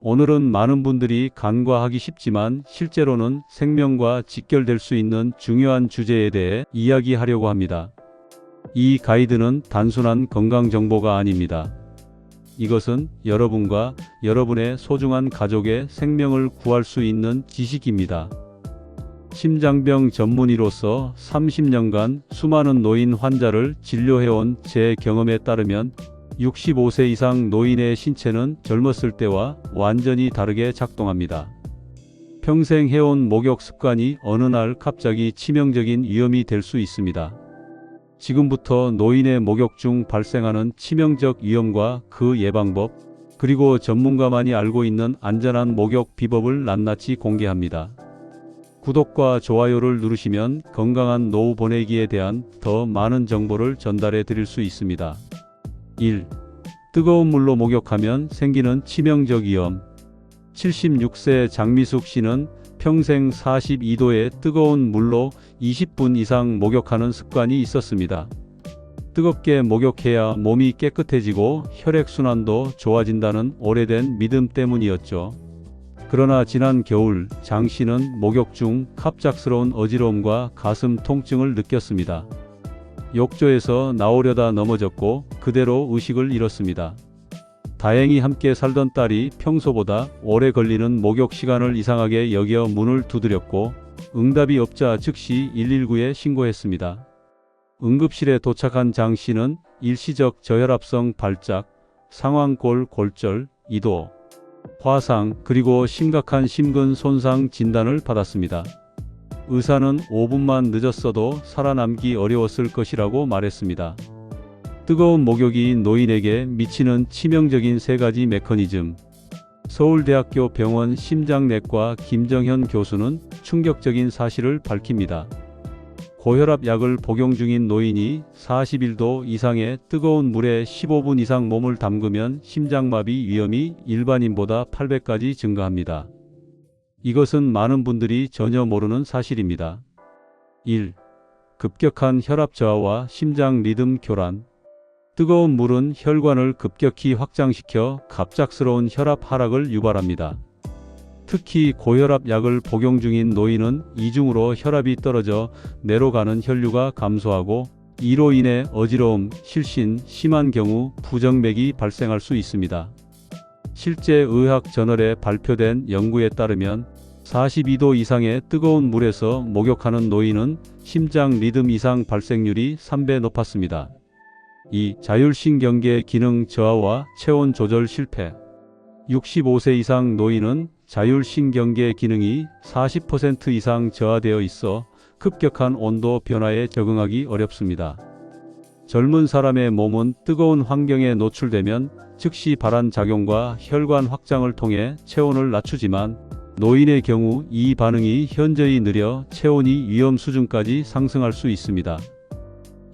오늘은 많은 분들이 간과하기 쉽지만 실제로는 생명과 직결될 수 있는 중요한 주제에 대해 이야기하려고 합니다. 이 가이드는 단순한 건강 정보가 아닙니다. 이것은 여러분과 여러분의 소중한 가족의 생명을 구할 수 있는 지식입니다. 심장병 전문의로서 30년간 수많은 노인 환자를 진료해온 제 경험에 따르면 65세 이상 노인의 신체는 젊었을 때와 완전히 다르게 작동합니다. 평생 해온 목욕 습관이 어느 날 갑자기 치명적인 위험이 될 수 있습니다. 지금부터 노인의 목욕 중 발생하는 치명적 위험과 그 예방법, 그리고 전문가만이 알고 있는 안전한 목욕 비법을 낱낱이 공개합니다. 구독과 좋아요를 누르시면 건강한 노후 보내기에 대한 더 많은 정보를 전달해 드릴 수 있습니다. 1. 뜨거운 물로 목욕하면 생기는 치명적 위험. 76세 장미숙 씨는 평생 42도의 뜨거운 물로 20분 이상 목욕하는 습관이 있었습니다. 뜨겁게 목욕해야 몸이 깨끗해지고 혈액순환도 좋아진다는 오래된 믿음 때문이었죠. 그러나 지난 겨울 장 씨는 목욕 중 갑작스러운 어지러움과 가슴 통증을 느꼈습니다. 욕조에서 나오려다 넘어졌고 그대로 의식을 잃었습니다. 다행히 함께 살던 딸이 평소보다 오래 걸리는 목욕 시간을 이상하게 여겨 문을 두드렸고 응답이 없자 즉시 119에 신고했습니다. 응급실에 도착한 장 씨는 일시적 저혈압성 발작, 상완골 골절, 이도, 화상, 그리고 심각한 심근 손상 진단을 받았습니다. 의사는 5분만 늦었어도 살아남기 어려웠을 것이라고 말했습니다. 뜨거운 목욕이 노인에게 미치는 치명적인 3가지 메커니즘. 서울대학교 병원 심장내과 김정현 교수는 충격적인 사실을 밝힙니다. 고혈압 약을 복용 중인 노인이 41도 이상의 뜨거운 물에 15분 이상 몸을 담그면 심장마비 위험이 일반인보다 8배까지 증가합니다. 이것은 많은 분들이 전혀 모르는 사실입니다. 1. 급격한 혈압 저하와 심장 리듬 교란. 뜨거운 물은 혈관을 급격히 확장시켜 갑작스러운 혈압 하락을 유발합니다. 특히 고혈압 약을 복용 중인 노인은 이중으로 혈압이 떨어져 뇌로 가는 혈류가 감소하고 이로 인해 어지러움, 실신, 심한 경우 부정맥이 발생할 수 있습니다. 실제 의학 저널에 발표된 연구에 따르면 42도 이상의 뜨거운 물에서 목욕하는 노인은 심장 리듬 이상 발생률이 3배 높았습니다. 2. 자율신경계 기능 저하와 체온 조절 실패. 65세 이상 노인은 자율신경계 기능이 40% 이상 저하되어 있어 급격한 온도 변화에 적응하기 어렵습니다. 젊은 사람의 몸은 뜨거운 환경에 노출되면 즉시 발환작용과 혈관 확장을 통해 체온을 낮추지만 노인의 경우 이 반응이 현저히 느려 체온이 위험 수준까지 상승할 수 있습니다.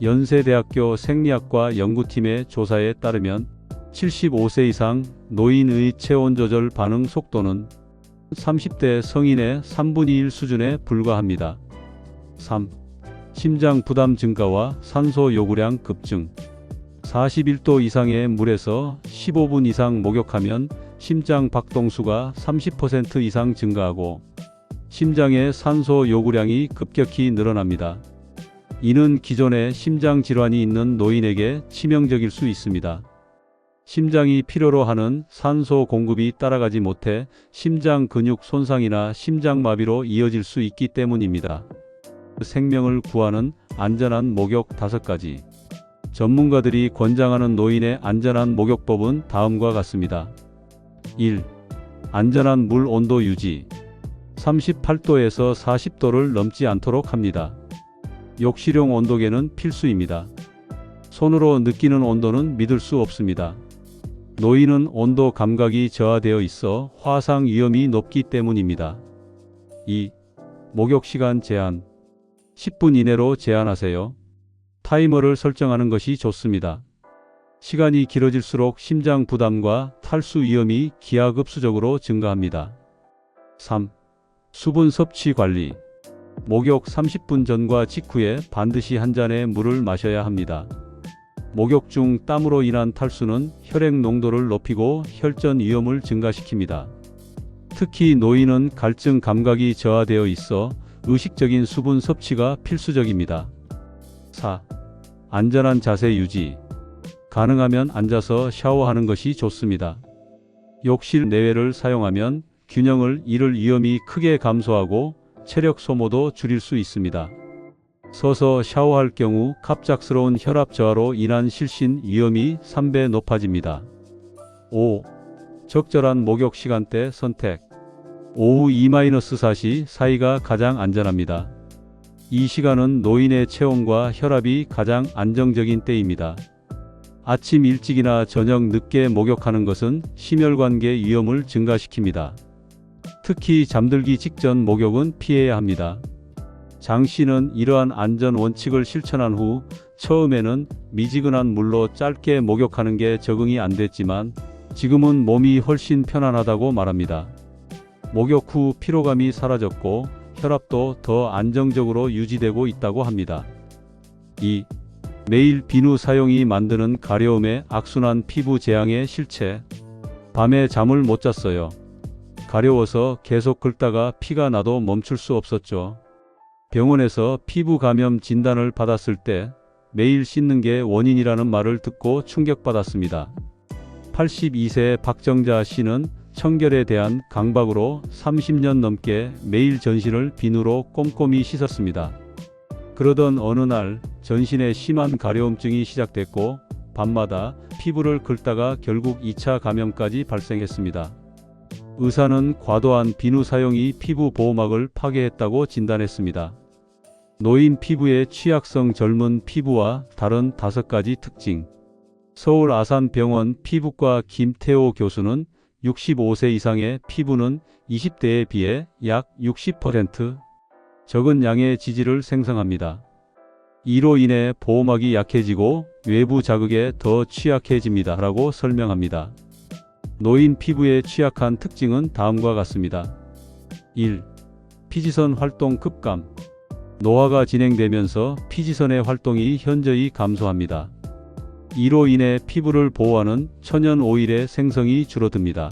연세대학교 생리학과 연구팀의 조사에 따르면 75세 이상 노인의 체온 조절 반응 속도는 30대 성인의 3분의 1 수준에 불과합니다. 3. 심장 부담 증가와 산소 요구량 급증. 41도 이상의 물에서 15분 이상 목욕하면 심장 박동수가 30% 이상 증가하고 심장의 산소 요구량이 급격히 늘어납니다. 이는 기존에 심장 질환이 있는 노인에게 치명적일 수 있습니다. 심장이 필요로 하는 산소 공급이 따라가지 못해 심장 근육 손상이나 심장마비로 이어질 수 있기 때문입니다. 생명을 구하는 안전한 목욕 5가지. 전문가들이 권장하는 노인의 안전한 목욕법은 다음과 같습니다. 1. 안전한 물 온도 유지. 38도에서 40도를 넘지 않도록 합니다. 욕실용 온도계는 필수입니다. 손으로 느끼는 온도는 믿을 수 없습니다. 노인은 온도 감각이 저하되어 있어 화상 위험이 높기 때문입니다. 2. 목욕 시간 제한. 10분 이내로 제한하세요. 타이머를 설정하는 것이 좋습니다. 시간이 길어질수록 심장 부담과 탈수 위험이 기하급수적으로 증가합니다. 3. 수분 섭취 관리. 목욕 30분 전과 직후에 반드시 한 잔의 물을 마셔야 합니다. 목욕 중 땀으로 인한 탈수는 혈액 농도를 높이고 혈전 위험을 증가시킵니다. 특히 노인은 갈증 감각이 저하되어 있어 의식적인 수분 섭취가 필수적입니다. 4. 안전한 자세 유지. 가능하면 앉아서 샤워하는 것이 좋습니다. 욕실 내외를 사용하면 균형을 잃을 위험이 크게 감소하고 체력 소모도 줄일 수 있습니다. 서서 샤워할 경우 갑작스러운 혈압 저하로 인한 실신 위험이 3배 높아집니다. 5. 적절한 목욕 시간대 선택. 오후 2-4시 사이가 가장 안전합니다. 이 시간은 노인의 체온과 혈압이 가장 안정적인 때입니다. 아침 일찍이나 저녁 늦게 목욕하는 것은 심혈관계 위험을 증가시킵니다. 특히 잠들기 직전 목욕은 피해야 합니다. 장 씨는 이러한 안전 원칙을 실천한 후 처음에는 미지근한 물로 짧게 목욕하는 게 적응이 안 됐지만 지금은 몸이 훨씬 편안하다고 말합니다. 목욕 후 피로감이 사라졌고 혈압도 더 안정적으로 유지되고 있다고 합니다. 2. 매일 비누 사용이 만드는 가려움의 악순환. 피부 재앙의 실체. 밤에 잠을 못 잤어요. 가려워서 계속 긁다가 피가 나도 멈출 수 없었죠. 병원에서 피부 감염 진단을 받았을 때 매일 씻는 게 원인이라는 말을 듣고 충격받았습니다. 82세 박정자 씨는 청결에 대한 강박으로 30년 넘게 매일 전신을 비누로 꼼꼼히 씻었습니다. 그러던 어느 날 전신에 심한 가려움증이 시작됐고 밤마다 피부를 긁다가 결국 2차 감염까지 발생했습니다. 의사는 과도한 비누 사용이 피부 보호막을 파괴했다고 진단했습니다. 노인 피부의 취약성. 젊은 피부와 다른 5가지 특징. 서울 아산병원 피부과 김태호 교수는 65세 이상의 피부는 20대에 비해 약 60% 적은 양의 지질을 생성합니다. 이로 인해 보호막이 약해지고 외부 자극에 더 취약해집니다. 라고 설명합니다. 노인 피부의 취약한 특징은 다음과 같습니다. 1. 피지선 활동 급감. 노화가 진행되면서 피지선의 활동이 현저히 감소합니다. 이로 인해 피부를 보호하는 천연 오일의 생성이 줄어듭니다.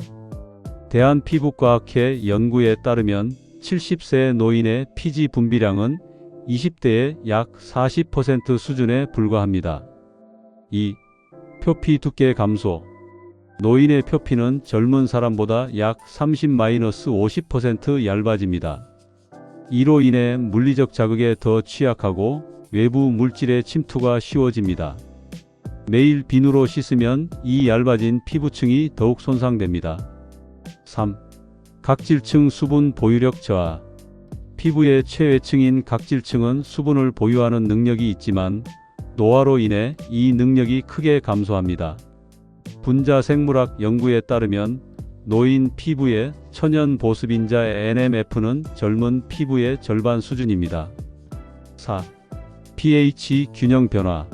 대한피부과학회 연구에 따르면 70세 노인의 피지 분비량은 20대의 약 40% 수준에 불과합니다. 2. 표피 두께 감소. 노인의 표피는 젊은 사람보다 약 30-50% 얇아집니다. 이로 인해 물리적 자극에 더 취약하고 외부 물질의 침투가 쉬워집니다. 매일 비누로 씻으면 이 얇아진 피부층이 더욱 손상됩니다. 3. 각질층 수분 보유력 저하. 피부의 최외층인 각질층은 수분을 보유하는 능력이 있지만 노화로 인해 이 능력이 크게 감소합니다. 분자 생물학 연구에 따르면 노인 피부의 천연 보습인자 NMF는 젊은 피부의 절반 수준입니다. 4. pH 균형 변화.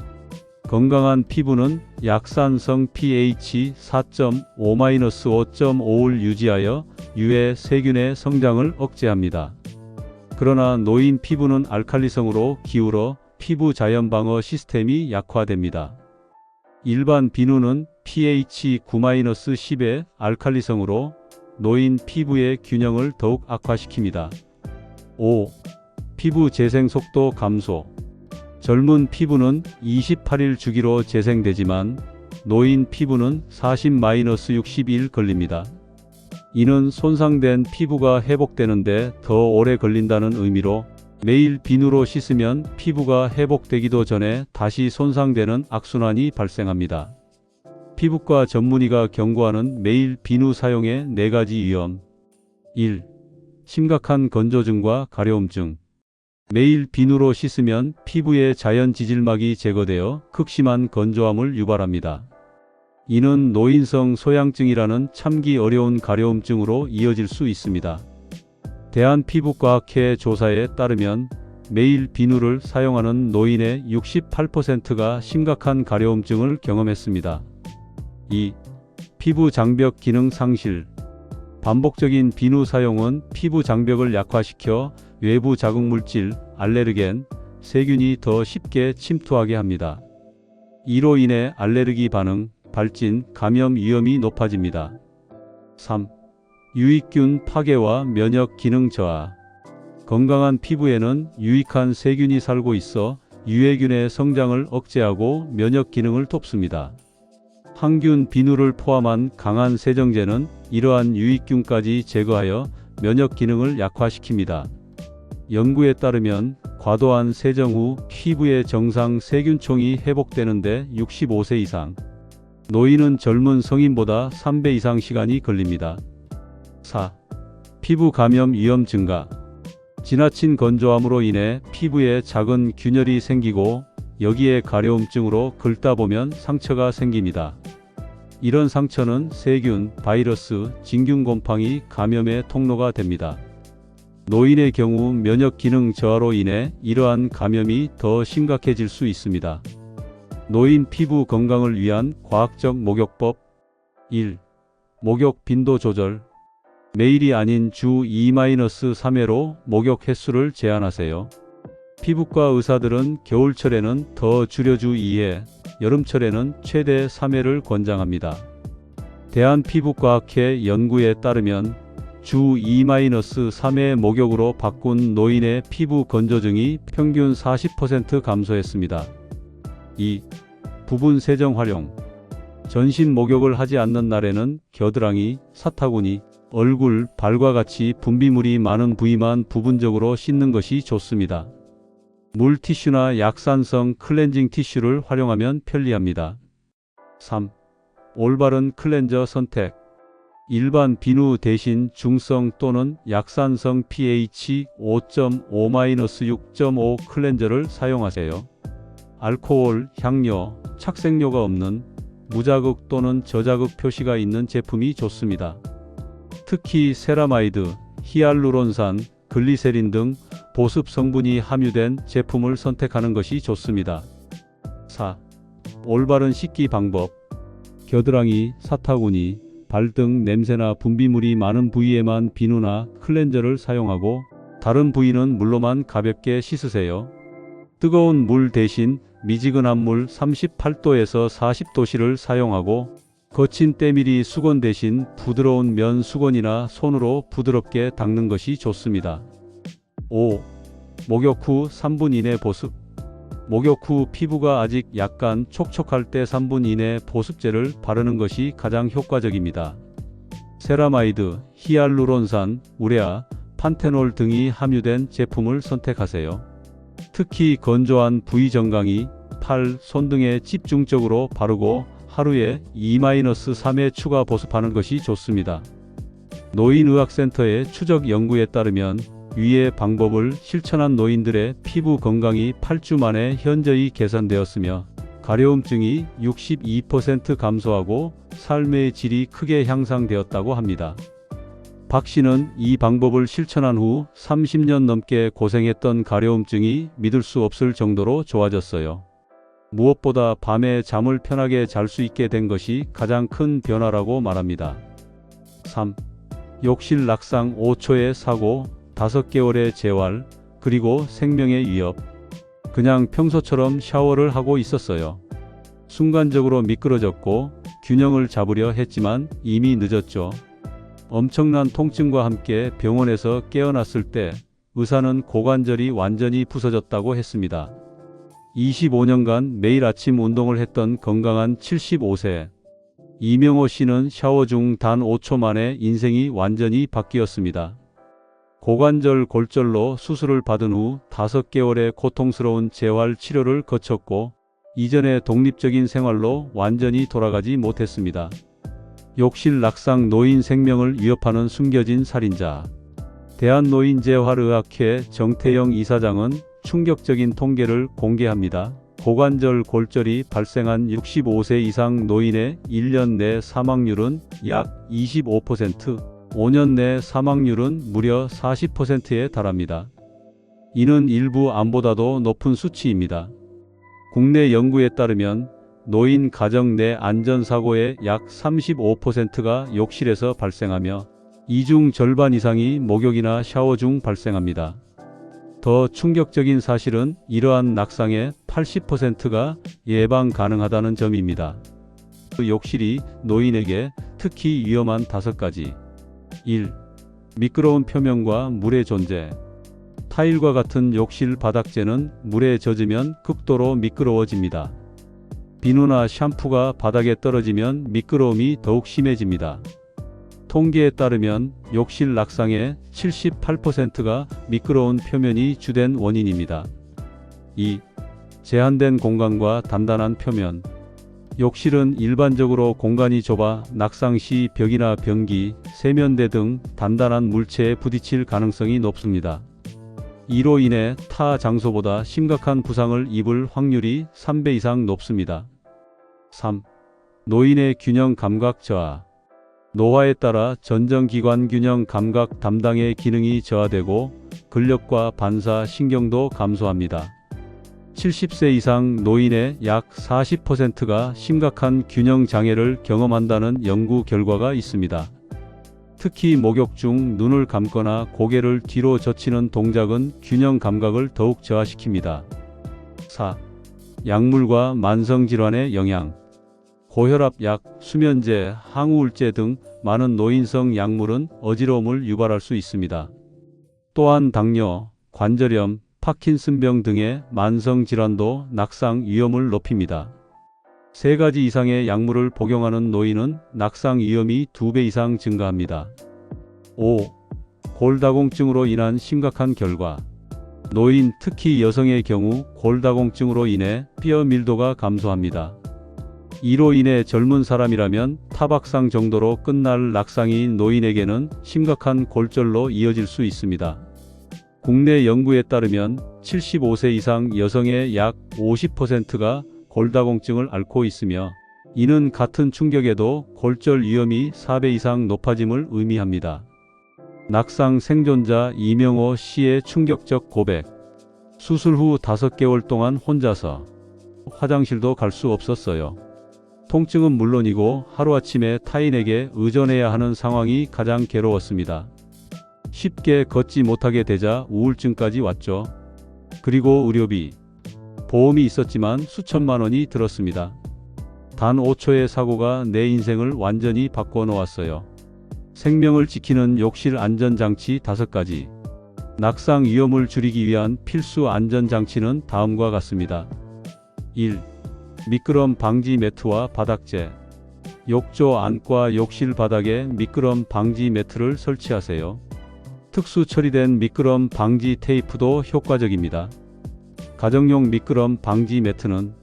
건강한 피부는 약산성 pH 4.5-5.5를 유지하여 유해 세균의 성장을 억제합니다. 그러나 노인 피부는 알칼리성으로 기울어 피부 자연 방어 시스템이 약화됩니다. 일반 비누는 pH 9-10의 알칼리성으로 노인 피부의 균형을 더욱 악화시킵니다. 5. 피부 재생 속도 감소. 젊은 피부는 28일 주기로 재생되지만 노인 피부는 40-60일 걸립니다. 이는 손상된 피부가 회복되는데 더 오래 걸린다는 의미로 매일 비누로 씻으면 피부가 회복되기도 전에 다시 손상되는 악순환이 발생합니다. 피부과 전문의가 경고하는 매일 비누 사용의 4가지 위험. 1. 심각한 건조증과 가려움증. 매일 비누로 씻으면 피부의 자연 지질막이 제거되어 극심한 건조함을 유발합니다. 이는 노인성 소양증이라는 참기 어려운 가려움증으로 이어질 수 있습니다. 대한피부과학회 조사에 따르면 매일 비누를 사용하는 노인의 68%가 심각한 가려움증을 경험했습니다. 2. 피부 장벽 기능 상실. 반복적인 비누 사용은 피부 장벽을 약화시켜 외부 자극물질, 알레르겐, 세균이 더 쉽게 침투하게 합니다. 이로 인해 알레르기 반응, 발진, 감염 위험이 높아집니다. 3. 유익균 파괴와 면역 기능 저하. 건강한 피부에는 유익한 세균이 살고 있어 유해균의 성장을 억제하고 면역 기능을 돕습니다. 항균 비누를 포함한 강한 세정제는 이러한 유익균까지 제거하여 면역 기능을 약화시킵니다. 연구에 따르면 과도한 세정 후 피부의 정상 세균총이 회복되는데 65세 이상 노인은 젊은 성인보다 3배 이상 시간이 걸립니다. 4. 피부 감염 위험 증가. 지나친 건조함으로 인해 피부에 작은 균열이 생기고 여기에 가려움증으로 긁다 보면 상처가 생깁니다. 이런 상처는 세균, 바이러스, 진균 곰팡이 감염의 통로가 됩니다. 노인의 경우 면역 기능 저하로 인해 이러한 감염이 더 심각해질 수 있습니다. 노인 피부 건강을 위한 과학적 목욕법. 1. 목욕 빈도 조절. 매일이 아닌 주 2-3회로 목욕 횟수를 제한하세요. 피부과 의사들은 겨울철에는 더 줄여 주 2회, 여름철에는 최대 3회를 권장합니다. 대한피부과학회 연구에 따르면 주 2-3회 목욕으로 바꾼 노인의 피부 건조증이 평균 40% 감소했습니다. 2. 부분 세정 활용. 전신 목욕을 하지 않는 날에는 겨드랑이, 사타구니, 얼굴, 발과 같이 분비물이 많은 부위만 부분적으로 씻는 것이 좋습니다. 물티슈나 약산성 클렌징 티슈를 활용하면 편리합니다. 3. 올바른 클렌저 선택. 일반 비누 대신 중성 또는 약산성 pH 5.5-6.5 클렌저를 사용하세요. 알코올, 향료, 착색료가 없는 무자극 또는 저자극 표시가 있는 제품이 좋습니다. 특히 세라마이드, 히알루론산, 글리세린 등 보습 성분이 함유된 제품을 선택하는 것이 좋습니다. 4. 올바른 씻기 방법. 겨드랑이, 사타구니, 발 등 냄새나 분비물이 많은 부위에만 비누나 클렌저를 사용하고 다른 부위는 물로만 가볍게 씻으세요. 뜨거운 물 대신 미지근한 물 38도에서 40도씨를 사용하고 거친 때밀이 수건 대신 부드러운 면 수건이나 손으로 부드럽게 닦는 것이 좋습니다. 5. 목욕 후 3분 이내 보습. 목욕 후 피부가 아직 약간 촉촉할 때 3분 이내 보습제를 바르는 것이 가장 효과적입니다. 세라마이드, 히알루론산, 우레아, 판테놀 등이 함유된 제품을 선택하세요. 특히 건조한 부위 정강이, 팔, 손 등에 집중적으로 바르고 하루에 2-3회 추가 보습하는 것이 좋습니다. 노인의학센터의 추적 연구에 따르면 위의 방법을 실천한 노인들의 피부 건강이 8주 만에 현저히 개선되었으며 가려움증이 62% 감소하고 삶의 질이 크게 향상되었다고 합니다. 박 씨는 이 방법을 실천한 후 30년 넘게 고생했던 가려움증이 믿을 수 없을 정도로 좋아졌어요. 무엇보다 밤에 잠을 편하게 잘 수 있게 된 것이 가장 큰 변화라고 말합니다. 3. 욕실 낙상 5초의 사고, 5개월의 재활, 그리고 생명의 위협. 그냥 평소처럼 샤워를 하고 있었어요. 순간적으로 미끄러졌고 균형을 잡으려 했지만 이미 늦었죠. 엄청난 통증과 함께 병원에서 깨어났을 때 의사는 고관절이 완전히 부서졌다고 했습니다. 25년간 매일 아침 운동을 했던 건강한 75세 이명호 씨는 샤워 중 단 5초 만에 인생이 완전히 바뀌었습니다. 고관절 골절로 수술을 받은 후 5개월의 고통스러운 재활 치료를 거쳤고 이전의 독립적인 생활로 완전히 돌아가지 못했습니다. 욕실 낙상 노인 생명을 위협하는 숨겨진 살인자. 대한노인재활의학회 정태영 이사장은 충격적인 통계를 공개합니다. 고관절 골절이 발생한 65세 이상 노인의 1년 내 사망률은 약 25%, 5년 내 사망률은 무려 40%에 달합니다. 이는 일부 암보다도 높은 수치입니다. 국내 연구에 따르면 노인 가정 내 안전사고의 약 35%가 욕실에서 발생하며 이 중 절반 이상이 목욕이나 샤워 중 발생합니다. 더 충격적인 사실은 이러한 낙상의 80%가 예방 가능하다는 점입니다. 욕실이 노인에게 특히 위험한 5가지. 1. 미끄러운 표면과 물의 존재. 타일과 같은 욕실 바닥재는 물에 젖으면 극도로 미끄러워집니다. 비누나 샴푸가 바닥에 떨어지면 미끄러움이 더욱 심해집니다. 통계에 따르면 욕실 낙상의 78%가 미끄러운 표면이 주된 원인입니다. 2. 제한된 공간과 단단한 표면. 욕실은 일반적으로 공간이 좁아 낙상 시 벽이나 변기, 세면대 등 단단한 물체에 부딪힐 가능성이 높습니다. 이로 인해 타 장소보다 심각한 부상을 입을 확률이 3배 이상 높습니다. 3. 노인의 균형 감각 저하. 노화에 따라 전정기관 균형 감각 담당의 기능이 저하되고 근력과 반사 신경도 감소합니다. 70세 이상 노인의 약 40%가 심각한 균형 장애를 경험한다는 연구 결과가 있습니다. 특히 목욕 중 눈을 감거나 고개를 뒤로 젖히는 동작은 균형 감각을 더욱 저하시킵니다. 4. 약물과 만성질환의 영향. 고혈압 약, 수면제, 항우울제 등 많은 노인성 약물은 어지러움을 유발할 수 있습니다. 또한 당뇨, 관절염, 파킨슨병 등의 만성질환도 낙상 위험을 높입니다. 3가지 이상의 약물을 복용하는 노인은 낙상 위험이 2배 이상 증가합니다. 5. 골다공증으로 인한 심각한 결과. 노인, 특히 여성의 경우 골다공증으로 인해 뼈 밀도가 감소합니다. 이로 인해 젊은 사람이라면 타박상 정도로 끝날 낙상이 노인에게는 심각한 골절로 이어질 수 있습니다. 국내 연구에 따르면 75세 이상 여성의 약 50%가 골다공증을 앓고 있으며 이는 같은 충격에도 골절 위험이 4배 이상 높아짐을 의미합니다. 낙상 생존자 이명호 씨의 충격적 고백. 수술 후 5개월 동안 혼자서 화장실도 갈 수 없었어요. 통증은 물론이고 하루아침에 타인에게 의존해야 하는 상황이 가장 괴로웠습니다. 쉽게 걷지 못하게 되자 우울증까지 왔죠. 그리고 의료비, 보험이 있었지만 수천만 원이 들었습니다. 단 5초의 사고가 내 인생을 완전히 바꿔 놓았어요. 생명을 지키는 욕실 안전장치 5가지. 낙상 위험을 줄이기 위한 필수 안전장치는 다음과 같습니다. 1. 미끄럼 방지 매트와 바닥재. 욕조 안과 욕실 바닥에 미끄럼 방지 매트를 설치하세요. 특수 처리된 미끄럼 방지 테이프도 효과적입니다. 가정용 미끄럼 방지 매트는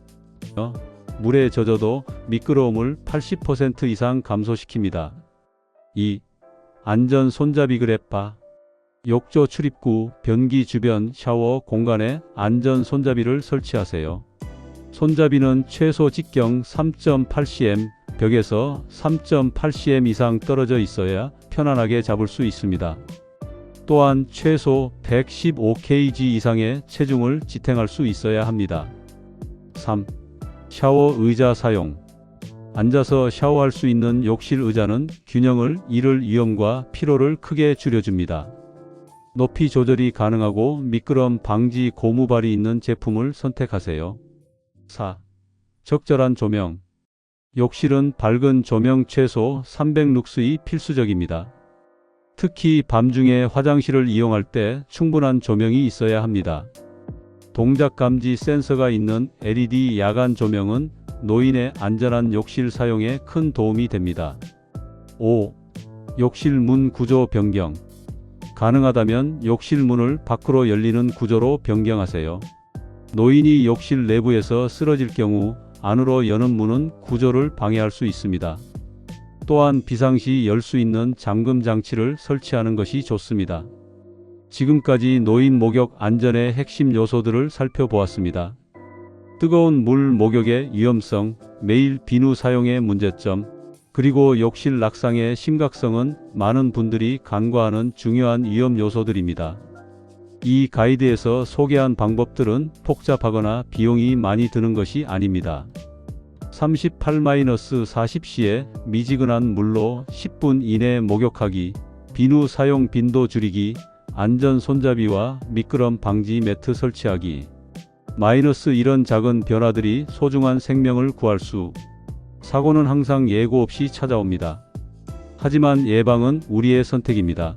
물에 젖어도 미끄러움을 80% 이상 감소시킵니다. 2. 안전 손잡이 그랩바. 욕조 출입구, 변기 주변 샤워 공간에 안전 손잡이를 설치하세요. 손잡이는 최소 직경 3.8cm, 벽에서 3.8cm 이상 떨어져 있어야 편안하게 잡을 수 있습니다. 또한 최소 115kg 이상의 체중을 지탱할 수 있어야 합니다. 3. 샤워 의자 사용. 앉아서 샤워할 수 있는 욕실 의자는 균형을 잃을 위험과 피로를 크게 줄여줍니다. 높이 조절이 가능하고 미끄럼 방지 고무발이 있는 제품을 선택하세요. 4. 적절한 조명. 욕실은 밝은 조명 최소 300룩스이 필수적입니다. 특히 밤중에 화장실을 이용할 때 충분한 조명이 있어야 합니다. 동작 감지 센서가 있는 LED 야간 조명은 노인의 안전한 욕실 사용에 큰 도움이 됩니다. 5. 욕실 문 구조 변경. 가능하다면 욕실 문을 밖으로 열리는 구조로 변경하세요. 노인이 욕실 내부에서 쓰러질 경우 안으로 여는 문은 구조를 방해할 수 있습니다. 또한 비상시 열 수 있는 잠금 장치를 설치하는 것이 좋습니다. 지금까지 노인 목욕 안전의 핵심 요소들을 살펴보았습니다. 뜨거운 물 목욕의 위험성, 매일 비누 사용의 문제점, 그리고 욕실 낙상의 심각성은 많은 분들이 간과하는 중요한 위험 요소들입니다. 이 가이드에서 소개한 방법들은 복잡하거나 비용이 많이 드는 것이 아닙니다. 38-40시에 미지근한 물로 10분 이내 목욕하기, 비누 사용 빈도 줄이기, 안전 손잡이와 미끄럼 방지 매트 설치하기. 이런 작은 변화들이 소중한 생명을 구할 수. 사고는 항상 예고 없이 찾아옵니다. 하지만 예방은 우리의 선택입니다.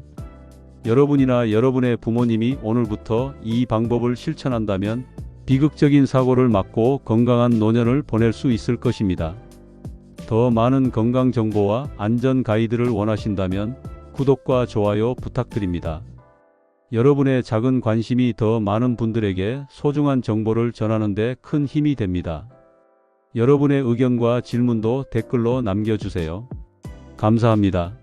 여러분이나 여러분의 부모님이 오늘부터 이 방법을 실천한다면 비극적인 사고를 막고 건강한 노년을 보낼 수 있을 것입니다. 더 많은 건강 정보와 안전 가이드를 원하신다면 구독과 좋아요 부탁드립니다. 여러분의 작은 관심이 더 많은 분들에게 소중한 정보를 전하는 데 큰 힘이 됩니다. 여러분의 의견과 질문도 댓글로 남겨주세요. 감사합니다.